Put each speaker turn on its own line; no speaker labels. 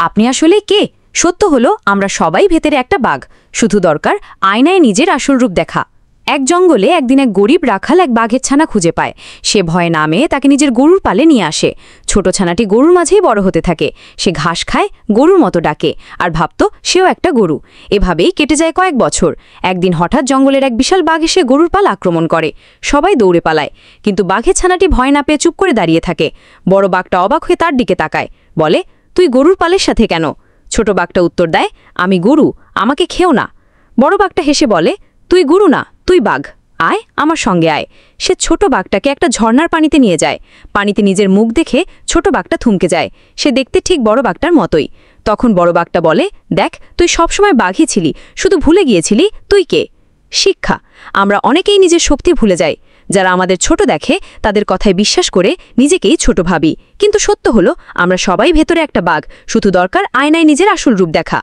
আপনি আসলে কে? সত্য হলো আমরা সবাই ভেতরে একটা বাঘ, শুধু দরকার আয়নায় নিজের আসল রূপ দেখা। এক জঙ্গলে একদিন এক গরিব রাখাল এক বাঘের ছানা খুঁজে পায়। সে ভয়ে নামে তাকে নিজের গরুর পালে নিয়ে আসে। ছোট ছানাটি গরুর মাঝেই বড় হতে থাকে। সে ঘাস খায়, গরুর মতো ডাকে, আর ভাবত সেও একটা গরু। এভাবেই কেটে যায় কয়েক বছর। একদিন হঠাৎ জঙ্গলের এক বিশাল বাঘ এসে গরুর পাল আক্রমণ করে। সবাই দৌড়ে পালায়, কিন্তু বাঘের ছানাটি ভয় না পেয়ে চুপ করে দাঁড়িয়ে থাকে। বড় বাঘটা অবাক হয়ে তার দিকে তাকায়, বলে, তুই গরুর পালের সাথে কেন? ছোট বাঘটা উত্তর দেয়, আমি গরু, আমাকে খেও না। বড় বাঘটা হেসে বলে, তুই গরু না, তুই বাঘ, আয় আমার সঙ্গে আয়। সে ছোট বাঘটাকে একটা ঝর্ণার পানিতে নিয়ে যায়। পানিতে নিজের মুখ দেখে ছোট বাঘটা থমকে যায়। সে দেখতে ঠিক বড় বাঘটার মতোই। তখন বড় বাঘটা বলে, দেখ, তুই সবসময় বাঘই ছিলি, শুধু ভুলে গিয়েছিলি তুই কে। শিক্ষা, আমরা অনেকেই নিজের শক্তি ভুলে যাই। যারা আমাদের ছোট দেখে তাদের কথায় বিশ্বাস করে নিজেকেই ছোট ভাবি, কিন্তু সত্য হলো আমরা সবাই ভেতরে একটা বাঘ, শুধু দরকার আয়নায় নিজের আসল রূপ দেখা।